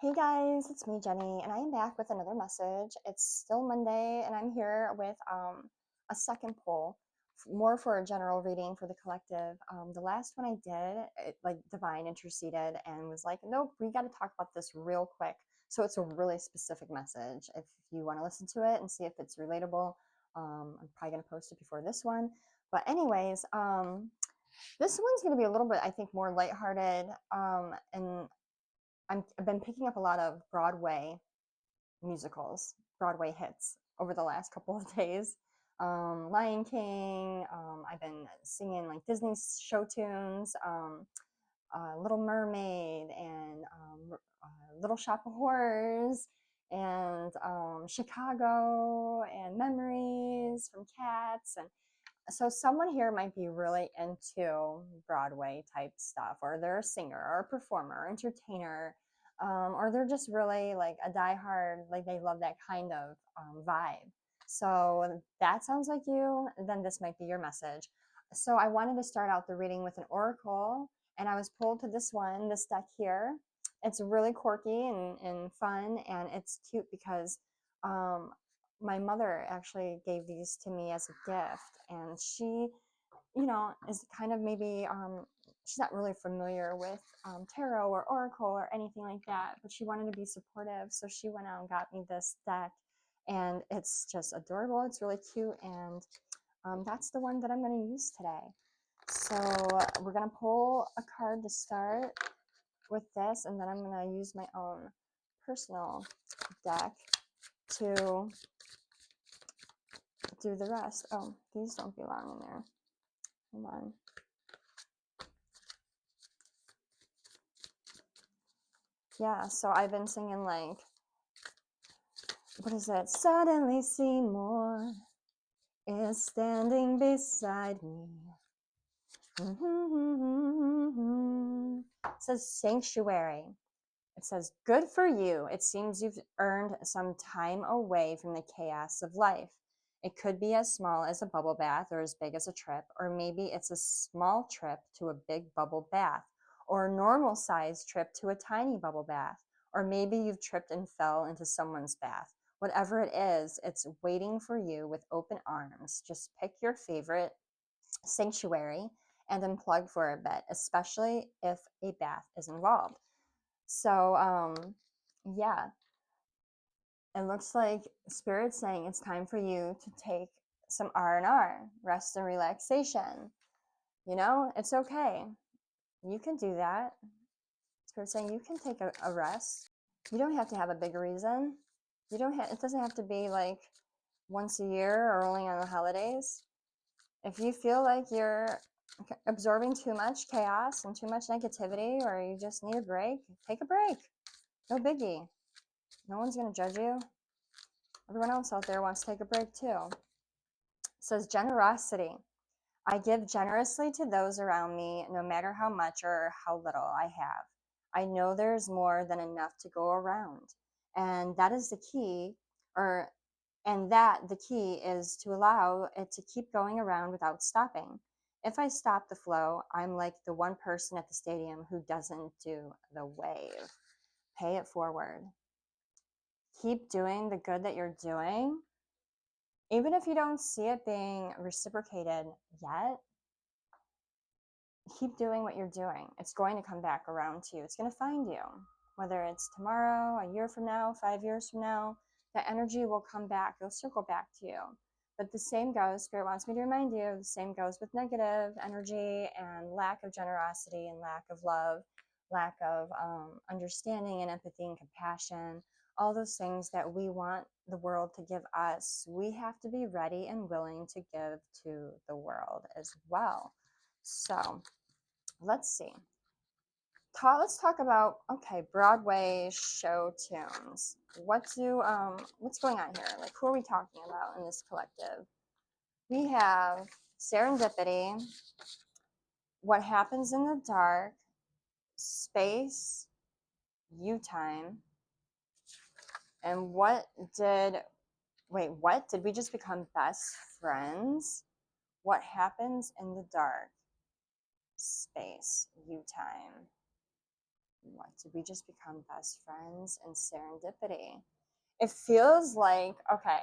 Hey guys, it's me, Jenny, and I am back with another message. It's still Monday, and I'm here with a second poll, more for a general reading for the collective. The last one I did, Divine interceded and was like, nope, we got to talk about this real quick. So it's a really specific message. If you want to listen to it and see if it's relatable, I'm probably going to post it before this one. But anyways, this one's going to be a little bit, I think, more lighthearted, and I've been picking up a lot of Broadway musicals, Broadway hits over the last couple of days. Lion King. I've been singing like Disney show tunes, Little Mermaid, and Little Shop of Horrors, and Chicago, and Memories from Cats, and so someone here might be really into Broadway type stuff, or they're a singer or a performer, or entertainer, or they're just really like a diehard, like they love that kind of vibe. So that sounds like you, then this might be your message. So I wanted to start out the reading with an oracle, and I was pulled to this deck here. It's really quirky and fun, and it's cute because um, my mother actually gave these to me as a gift, and she, is kind of maybe she's not really familiar with tarot or oracle or anything like that, but she wanted to be supportive, so she went out and got me this deck, and it's just adorable. It's really cute, and that's the one that I'm going to use today. So we're going to pull a card to start with this, and then I'm going to use my own personal deck to do the rest. Oh, these don't belong in there. Hold on. Yeah, so I've been singing like, what is it? Suddenly Seymour is standing beside me. It says sanctuary. It says, good for you. It seems you've earned some time away from the chaos of life. It could be as small as a bubble bath or as big as a trip, or maybe it's a small trip to a big bubble bath, or a normal sized trip to a tiny bubble bath, or maybe you've tripped and fell into someone's bath. Whatever it is, it's waiting for you with open arms. Just pick your favorite sanctuary and unplug for a bit, especially if a bath is involved. So, yeah, it looks like Spirit's saying it's time for you to take some R&R, rest and relaxation. It's okay. You can do that. Spirit's saying you can take a rest. You don't have to have a big reason. It doesn't have to be like once a year or only on the holidays. If you feel like you're absorbing too much chaos and too much negativity, or you just need a break, take a break. No biggie. No one's going to judge you. Everyone else out there wants to take a break too. It says generosity. I give generously to those around me, no matter how much or how little I have. I know there's more than enough to go around. And that is the key, the key is to allow it to keep going around without stopping. If I stop the flow, I'm like the one person at the stadium who doesn't do the wave. Pay it forward. Keep doing the good that you're doing. Even if you don't see it being reciprocated yet, keep doing what you're doing. It's going to come back around to you. It's going to find you. Whether it's tomorrow, a year from now, 5 years from now, that energy will come back. It'll circle back to you. But the same goes, Spirit wants me to remind you, the same goes with negative energy and lack of generosity and lack of love, lack of understanding and empathy and compassion, all those things that we want the world to give us. We have to be ready and willing to give to the world as well. So let's see. Let's talk about, okay, Broadway show tunes. What's going on here? Like, who are we talking about in this collective? We have Serendipity, What Happens in the Dark, Space, You Time, and what did we just become best friends? What Happens in the Dark, Space, You Time. What did we just become best friends in serendipity? It feels like, okay,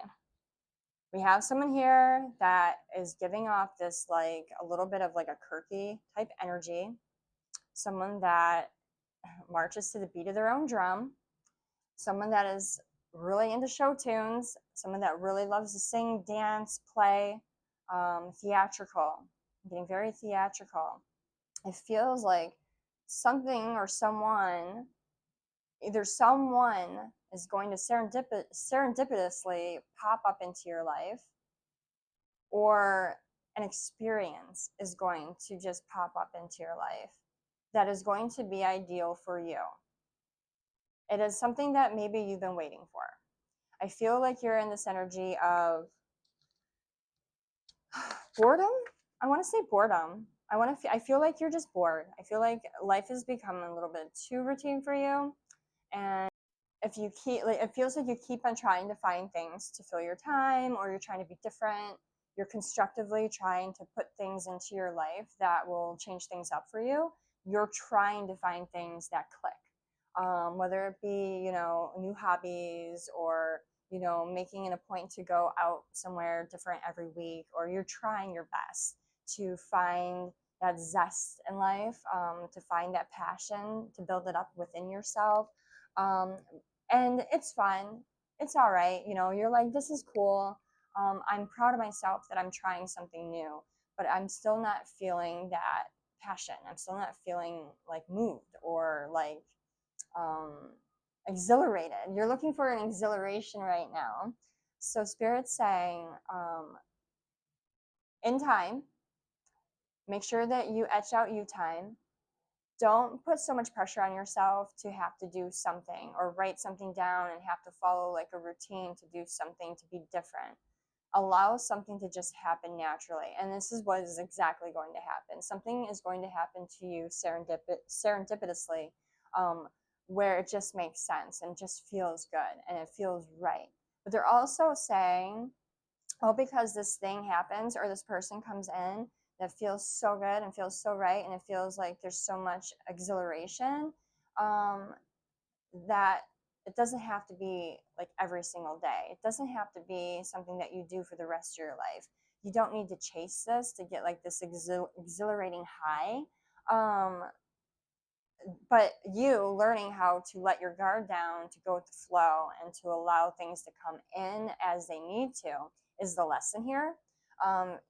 we have someone here that is giving off this like a little bit of like a quirky type energy, someone that marches to the beat of their own drum, someone that is really into show tunes, someone that really loves to sing, dance, play, theatrical, getting very theatrical. It feels like something or someone, either someone is going to serendipitously pop up into your life, or an experience is going to just pop up into your life that is going to be ideal for you. It is something that maybe you've been waiting for. I feel like you're in this energy of boredom. I want to say boredom. I feel like you're just bored. I feel like life has become a little bit too routine for you, and if you keep like, it feels like you keep on trying to find things to fill your time, or you're trying to be different. You're constructively trying to put things into your life that will change things up for you. You're trying to find things that click, whether it be, new hobbies, or making it a point to go out somewhere different every week, or you're trying your best to find that zest in life, to find that passion, to build it up within yourself. um, and it's fun. It's all right. You're like, this is cool. I'm proud of myself that I'm trying something new, but I'm still not feeling that passion. I'm still not feeling like moved, or like um, exhilarated. You're looking for an exhilaration right now. So Spirit's saying, in time, make sure that you etch out you time. Don't put so much pressure on yourself to have to do something, or write something down and have to follow like a routine to do something to be different. Allow something to just happen naturally. And this is what is exactly going to happen. Something is going to happen to you serendipitously, um, where it just makes sense and just feels good and it feels right. But they're also saying, oh, because this thing happens or this person comes in that feels so good and feels so right, and it feels like there's so much exhilaration, um, that it doesn't have to be like every single day. It doesn't have to be something that you do for the rest of your life. You don't need to chase this to get like this exhilarating high. Um, but you learning how to let your guard down, to go with the flow, and to allow things to come in as they need to is the lesson here.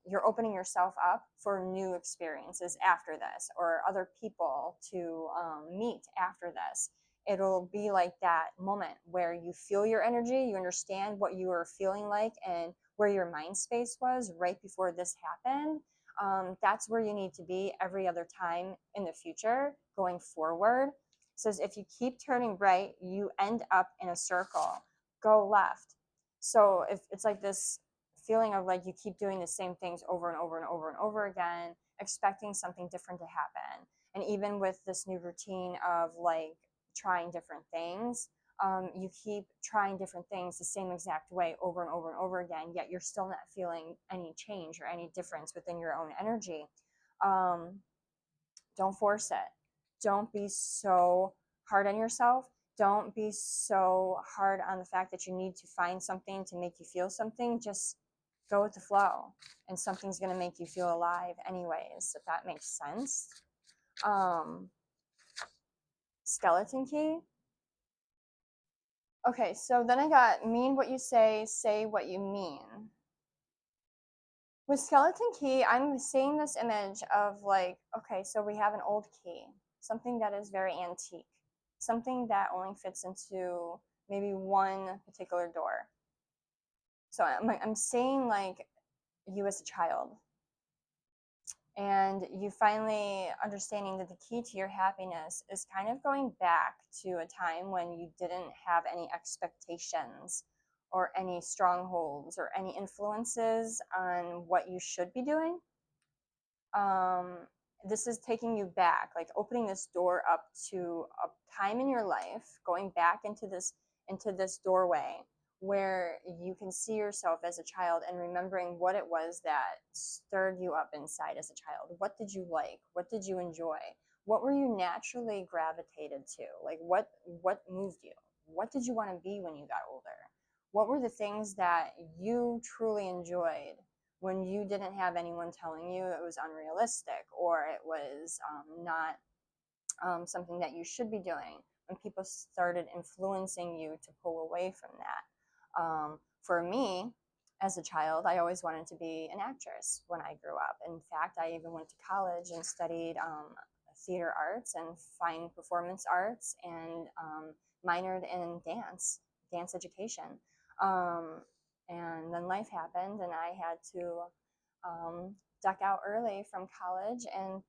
You're opening yourself up for new experiences after this, or other people to meet after this. It'll be like that moment where you feel your energy, you understand what you were feeling like, and where your mind space was right before this happened. That's where you need to be every other time in the future going forward. So if you keep turning right, you end up in a circle. Go left. So if it's like this feeling of like you keep doing the same things over and over and over and over again, expecting something different to happen. And even with this new routine of like trying different things, you keep trying different things the same exact way over and over and over again, yet you're still not feeling any change or any difference within your own energy. Um, don't force it. Don't be so hard on yourself. Don't be so hard on the fact that you need to find something to make you feel something. Just go with the flow, and something's going to make you feel alive anyways, if that makes sense. Um, Skeleton key. Okay, so then I got mean what you say what you mean. With skeleton key, I'm seeing this image of like, okay, so we have an old key, something that is very antique, something that only fits into maybe one particular door. So I'm seeing like you as a child, and you finally understanding that the key to your happiness is kind of going back to a time when you didn't have any expectations, or any strongholds, or any influences on what you should be doing. um, this is taking you back, like opening this door up to a time in your life, going back into this doorway where you can see yourself as a child, and remembering what it was that stirred you up inside as a child. What did you like? What did you enjoy? what were you naturally gravitated to? Like what moved you? What did you want to be when you got older? What were the things that you truly enjoyed when you didn't have anyone telling you it was unrealistic, or it was not something that you should be doing, when people started influencing you to pull away from that? For me, as a child, I always wanted to be an actress when I grew up. In fact, I even went to college and studied theater arts and fine performance arts, and minored in dance education. Um, and then life happened, and I had to duck out early from college and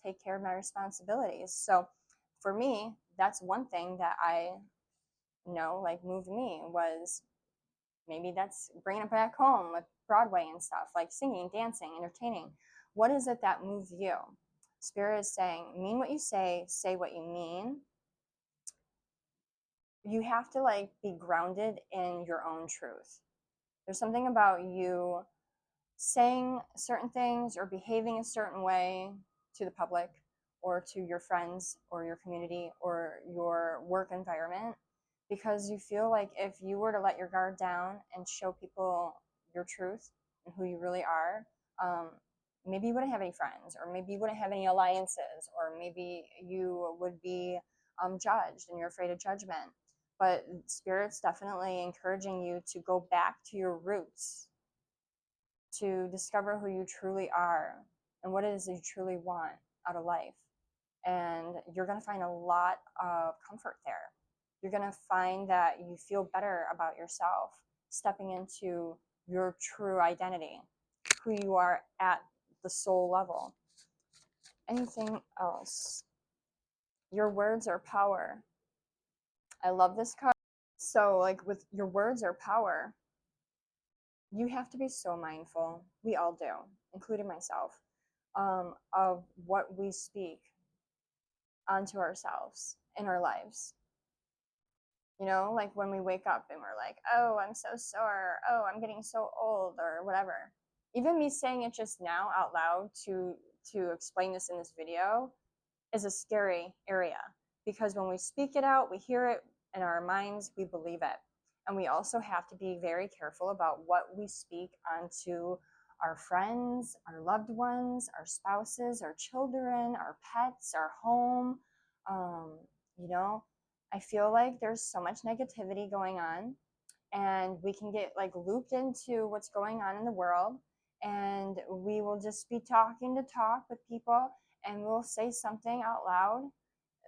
take care of my responsibilities. So for me, that's one thing that I know like moved me, was maybe that's bringing it back home with Broadway and stuff, like singing, dancing, entertaining. What is it that moves you? Spirit is saying, mean what you say what you mean. You have to like be grounded in your own truth. There's something about you saying certain things or behaving a certain way to the public or to your friends or your community or your work environment, because you feel like if you were to let your guard down and show people your truth and who you really are, maybe you wouldn't have any friends, or maybe you wouldn't have any alliances, or maybe you would be judged and you're afraid of judgment. But Spirit's definitely encouraging you to go back to your roots, to discover who you truly are and what it is that you truly want out of life. And you're going to find a lot of comfort there. You're going to find that you feel better about yourself stepping into your true identity, who you are at the soul level. Anything else? Your words are power. I love this card. So, like, with your words are power, you have to be so mindful. We all do, including myself, of what we speak onto ourselves in our lives. You know, like when we wake up and we're like, oh, I'm so sore. Oh, I'm getting so old, or whatever. Even me saying it just now out loud to explain this in this video is a scary area, because when we speak it out, we hear it in our minds, we believe it. And we also have to be very careful about what we speak onto our friends, our loved ones, our spouses, our children, our pets, our home. Um, you know, I feel like there's so much negativity going on, and we can get like looped into what's going on in the world, and we will just be talking to talk with people, and we'll say something out loud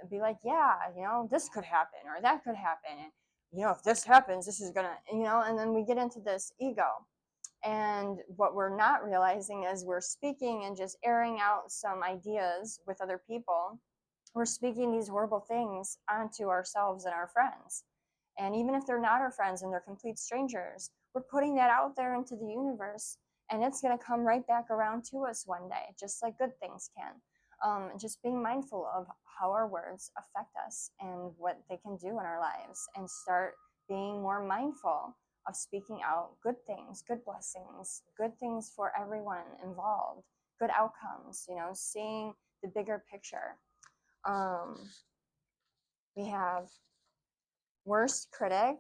and be like, yeah, you know, this could happen or that could happen, and you know, if this happens, this is gonna, you know, and then we get into this ego. And what we're not realizing is we're speaking and just airing out some ideas with other people. We're speaking these horrible things onto ourselves and our friends. And even if they're not our friends and they're complete strangers, we're putting that out there into the universe, and it's going to come right back around to us one day, just like good things can. Just being mindful of how our words affect us and what they can do in our lives, and start being more mindful of speaking out good things, good blessings, good things for everyone involved, good outcomes, you know, seeing the bigger picture. We have worst critic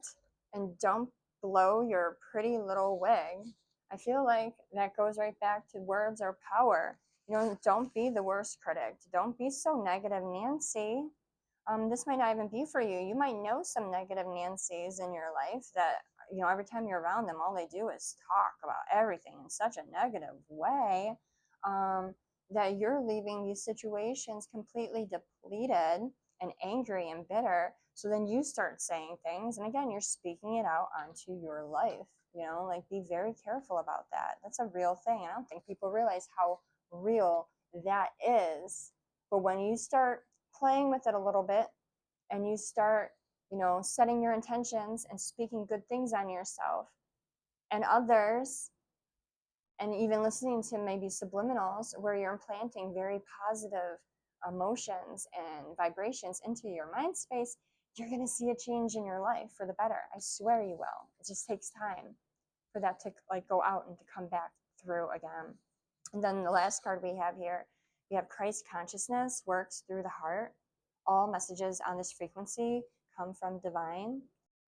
and don't blow your pretty little wig. I feel like that goes right back to words are power. You know, don't be the worst critic. Don't be so negative, Nancy. This might not even be for you. You might know some negative Nancys in your life that, you know, every time you're around them, all they do is talk about everything in such a negative way, that you're leaving these situations completely depleted and angry and bitter. So then you start saying things, and again, you're speaking it out onto your life. You know, like, be very careful about that. That's a real thing. I don't think people realize how real that is. But when you start playing with it a little bit, and you start, you know, setting your intentions and speaking good things on yourself and others, and even listening to maybe subliminals where you're implanting very positive emotions and vibrations into your mind space, you're going to see a change in your life for the better. I swear you will. It just takes time for that to like go out and to come back through again. And then the last card we have here, We have Christ consciousness works through the heart. All messages on this frequency come from divine.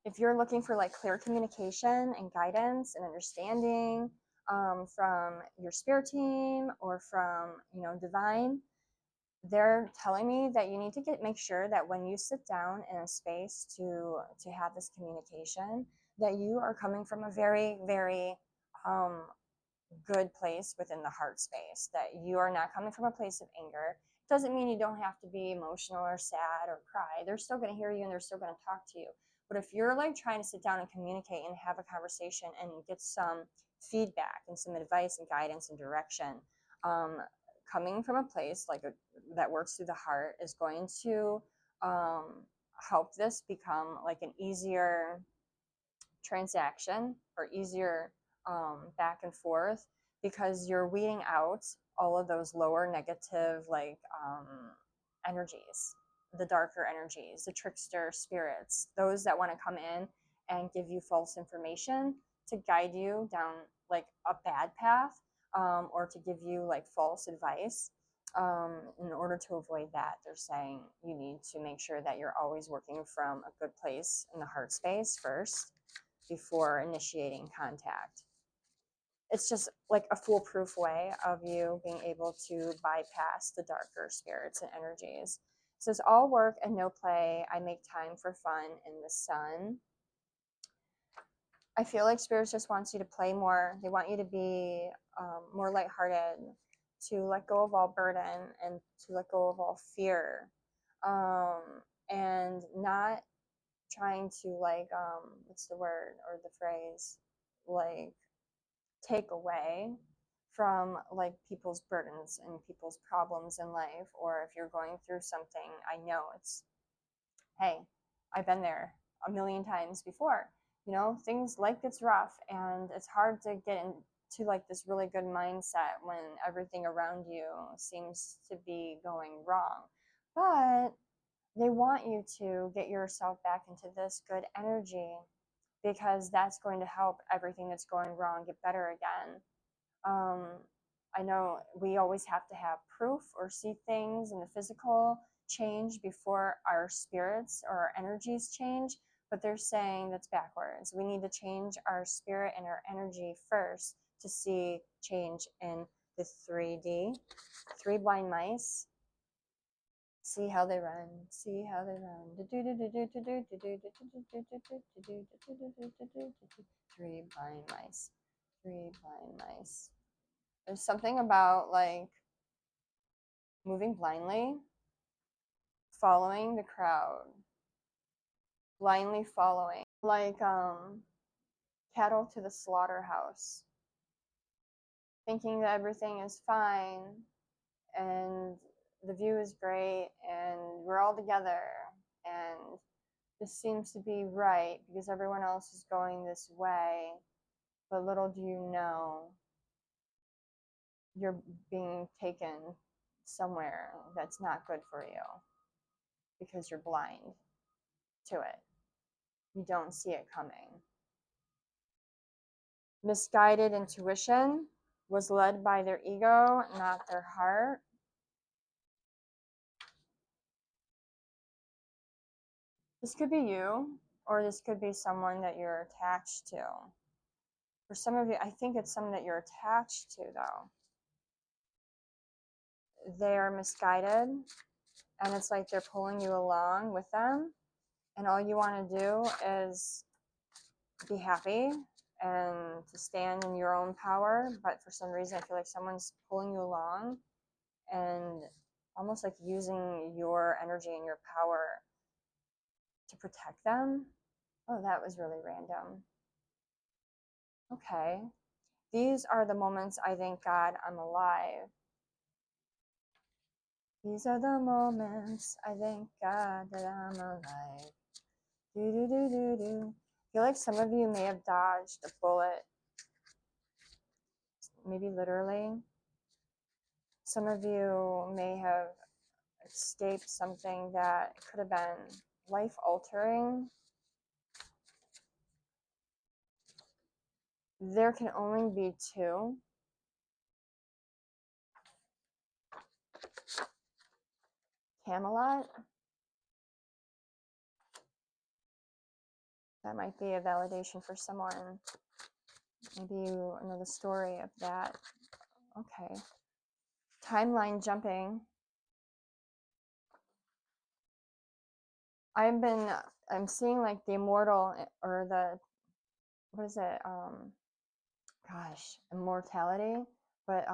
If you're looking for like clear communication and guidance and understanding from your spirit team or from divine, they're telling me that you need to make sure that when you sit down in a space to have this communication, that you are coming from a very, very good place within the heart space, that you are not coming from a place of anger. It doesn't mean you don't have to be emotional or sad or cry. They're still going to hear you and they're still going to talk to you. But if you're like trying to sit down and communicate and have a conversation and get some feedback and some advice and guidance and direction, coming from a place like that works through the heart is going to help this become like an easier transaction or easier back and forth, because you're weeding out all of those lower negative energies, the darker energies, the trickster spirits, those that want to come in and give you false information to guide you down like a bad path, or to give you like false advice. In order to avoid that, they're saying you need to make sure that you're always working from a good place in the heart space first before initiating contact. It's just like a foolproof way of you being able to bypass the darker spirits and energies. It says all work and no play. I make time for fun in the sun. I feel like spirits just wants you to play more. They want you to be more lighthearted, to let go of all burden and to let go of all fear, and not trying to like what's the word or the phrase, like take away from like people's burdens and people's problems in life. Or if you're going through something, I know it's, hey, I've been there a million times before. Things, life gets rough and it's hard to get into like this really good mindset when everything around you seems to be going wrong. But they want you to get yourself back into this good energy, because that's going to help everything that's going wrong get better again. I know we always have to have proof or see things in the physical change before our spirits or our energies change, but they're saying that's backwards. We need to change our spirit and our energy first to see change in the 3D. Three blind mice. See how they run. See how they run. Three blind mice. Three blind mice. There's something about like moving blindly, following the crowd, blindly following, like cattle to the slaughterhouse, thinking that everything is fine and the view is great and we're all together and this seems to be right because everyone else is going this way. But little do you know, you're being taken somewhere that's not good for you because you're blind to it. You don't see it coming. Misguided intuition was led by their ego, not their heart. This could be you, or this could be someone that you're attached to. For some of you, I think it's someone that you're attached to, though. They're misguided, and it's like they're pulling you along with them, and all you want to do is be happy and to stand in your own power. But for some reason, I feel like someone's pulling you along and almost like using your energy and your power to protect them. Oh, that was really random. Okay. These are the moments I thank God I'm alive. These are the moments I thank God that I'm alive. Do do do do do. I feel like some of you may have dodged a bullet, maybe literally. Some of you may have escaped something that could have been life altering. There can only be two. Camelot. That might be a validation for someone. Maybe you know the story of that. Okay. Timeline jumping. I'm seeing like the immortal or the, what is it? Gosh, immortality, but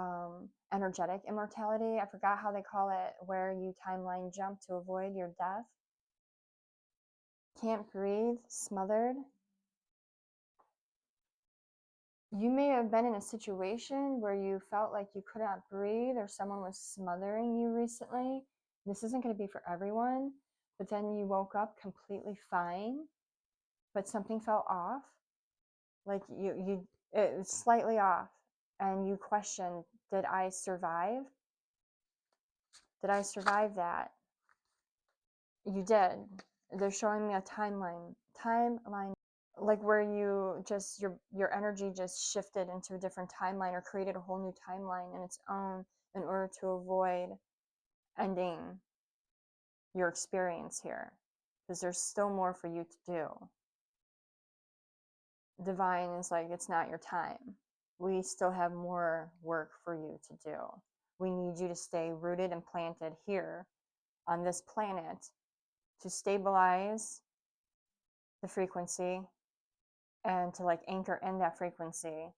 energetic immortality. I forgot how they call it, where you timeline jump to avoid your death. Can't breathe, smothered. You may have been in a situation where you felt like you could not breathe or someone was smothering you recently. This isn't going to be for everyone, but then you woke up completely fine, but something felt off. Like it was slightly off, and you questioned, did I survive? Did I survive that? You did. They're showing me a timeline, like where you just your energy just shifted into a different timeline or created a whole new timeline in its own in order to avoid ending your experience here, because there's still more for you to do. Divine is like, it's not your time. We still have more work for you to do. We need you to stay rooted and planted here on this planet to stabilize the frequency and to like anchor in that frequency,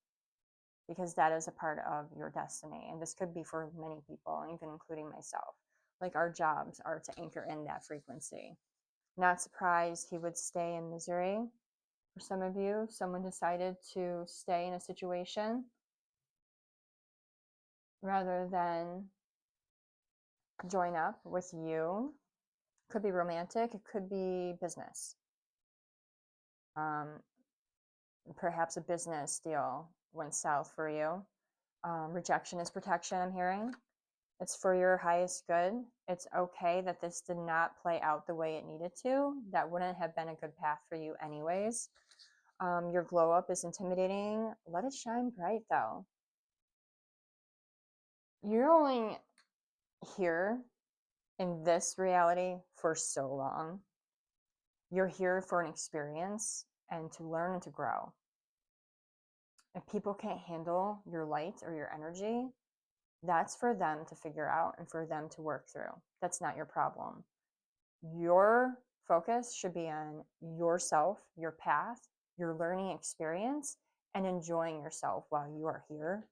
because that is a part of your destiny. And this could be for many people, even including myself. Like our jobs are to anchor in that frequency. Not surprised he would stay in misery. For some of you, someone decided to stay in a situation rather than join up with you. Could be romantic, it could be business. Perhaps a business deal went south for you. Rejection is protection, I'm hearing. It's for your highest good. It's okay that this did not play out the way it needed to. That wouldn't have been a good path for you anyways. Your glow up is intimidating. Let it shine bright though. You're only here in this reality for so long. You're here for an experience and to learn and to grow. If people can't handle your light or your energy, that's for them to figure out and for them to work through. That's not your problem. Your focus should be on yourself, your path, your learning experience, and enjoying yourself while you are here.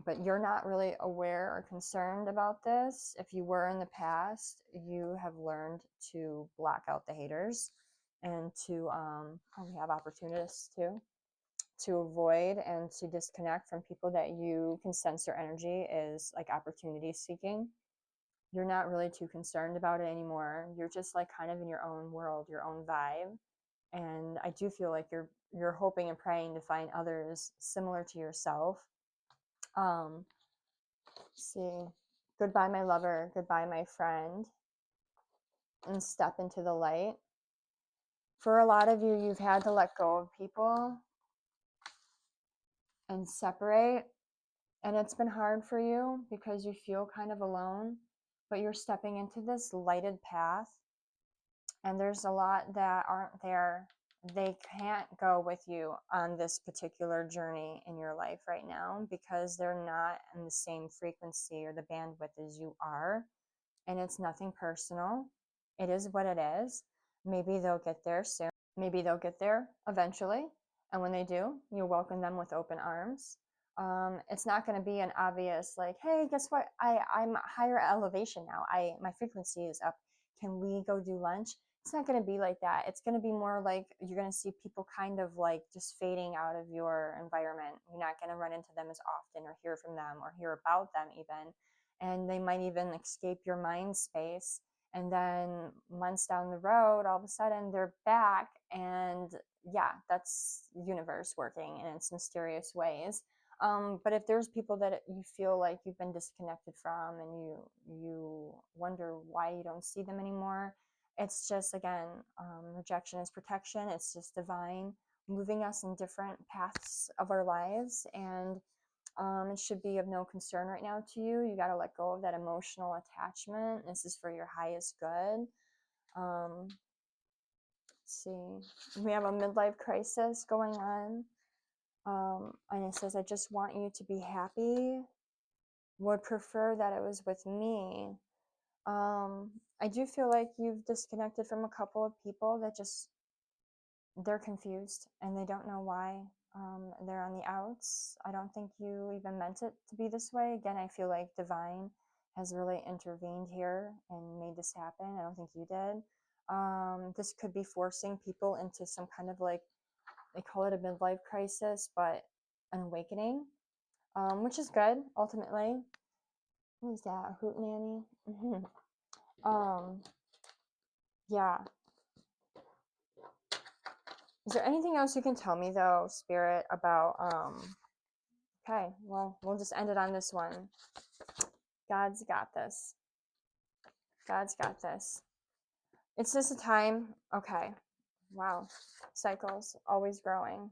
But you're not really aware or concerned about this. If you were in the past, you have learned to block out the haters and to, we have opportunists too, to avoid and to disconnect from people that you can sense their energy is like opportunity seeking. You're not really too concerned about it anymore. You're just like kind of in your own world, your own vibe. And I do feel like you're hoping and praying to find others similar to yourself. See, goodbye my lover, goodbye my friend, and step into the light. For a lot of you, you've had to let go of people and separate, and it's been hard for you because you feel kind of alone, but you're stepping into this lighted path, and there's a lot that aren't there. They can't go with you on this particular journey in your life right now because they're not in the same frequency or the bandwidth as you are. And it's nothing personal. It is what it is. Maybe they'll get there soon. Maybe they'll get there eventually. And when they do, you welcome them with open arms. It's not going to be an obvious like, hey, guess what? I'm higher elevation now. My frequency is up. Can we go do lunch? It's not going to be like that. It's going to be more like you're going to see people kind of like just fading out of your environment. You're not going to run into them as often or hear from them or hear about them even. And they might even escape your mind space. And then months down the road, all of a sudden they're back. And yeah, that's the universe working in its mysterious ways. But if there's people that you feel like you've been disconnected from and you wonder why you don't see them anymore, it's just, again, rejection is protection. It's just divine moving us in different paths of our lives. And It should be of no concern right now to you. You got to let go of that emotional attachment. This is for your highest good. Let's see. We have a midlife crisis going on. And it says, I just want you to be happy. Would prefer that it was with me. I do feel like you've disconnected from a couple of people that just, they're confused and they don't know why. They're on the outs. I don't think you even meant it to be this way. Again, I feel like divine has really intervened here and made this happen. I don't think you did. This could be forcing people into some kind of like, they call it a midlife crisis, but an awakening, which is good ultimately. What is that? A hoot nanny? Yeah. Is there anything else you can tell me though, Spirit, about okay, well, we'll just end it on this one. God's got this. God's got this. It's just a time, okay. Wow. Cycles, always growing.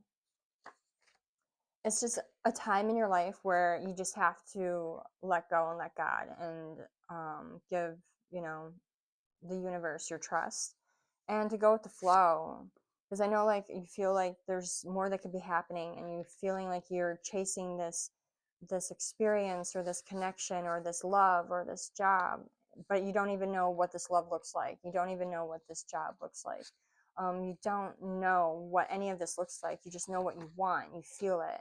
It's just a time in your life where you just have to let go and let God and give, you know, the universe your trust and to go with the flow. Because I know like you feel like there's more that could be happening and you're feeling like you're chasing this experience or this connection or this love or this job, but you don't even know what this love looks like. You don't even know what this job looks like. You don't know what any of this looks like. You just know what you want. You feel it.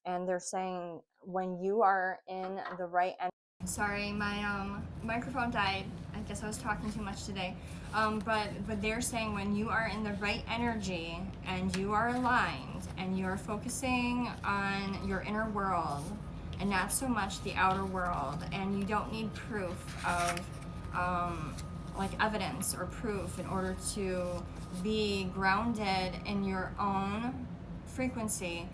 And they're saying when you are in the right energy. Sorry, my microphone died. I guess I was talking too much today. But they're saying when you are in the right energy and you are aligned and you're focusing on your inner world and not so much the outer world, and you don't need proof of like evidence or proof in order to be grounded in your own frequency,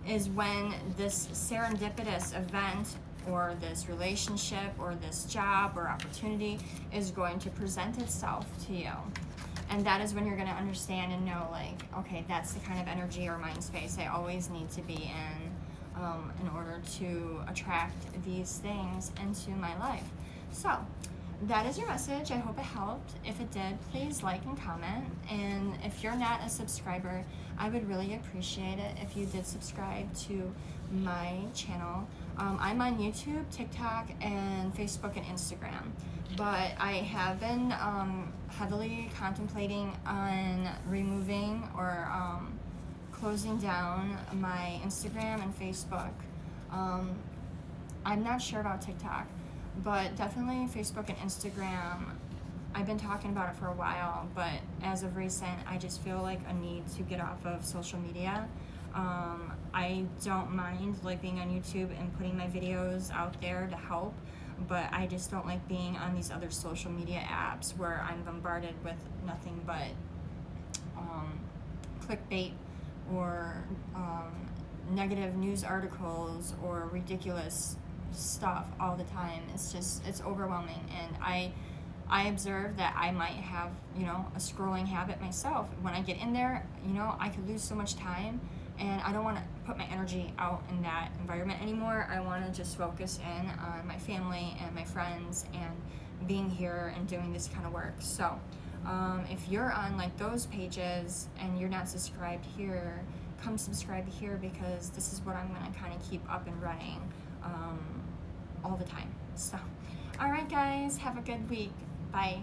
is when this serendipitous event or this relationship or this job or opportunity is going to present itself to you. And that is when you're going to understand and know, like, okay, that's the kind of energy or mind space I always need to be in order to attract these things into my life. So that is your message. I hope it helped. If it did, please like and comment. And if you're not a subscriber, I would really appreciate it if you did subscribe to my channel. I'm on YouTube, TikTok, and Facebook and Instagram. But I have been heavily contemplating on removing or closing down my Instagram and Facebook. I'm not sure about TikTok, but definitely Facebook and Instagram. I've been talking about it for a while, but as of recent, I just feel like a need to get off of social media. I don't mind like being on YouTube and putting my videos out there to help, but I just don't like being on these other social media apps where I'm bombarded with nothing but clickbait or negative news articles or ridiculous stuff all the time. It's overwhelming, and I observe that I might have, you know, a scrolling habit myself. When I get in there, you know, I could lose so much time, and I don't want to put my energy out in that environment anymore. I want to just focus in on my family and my friends and being here and doing this kind of work. So if you're on like those pages and you're not subscribed here, come subscribe here, because this is what I'm going to kind of keep up and running all the time. So all right guys, have a good week. Bye.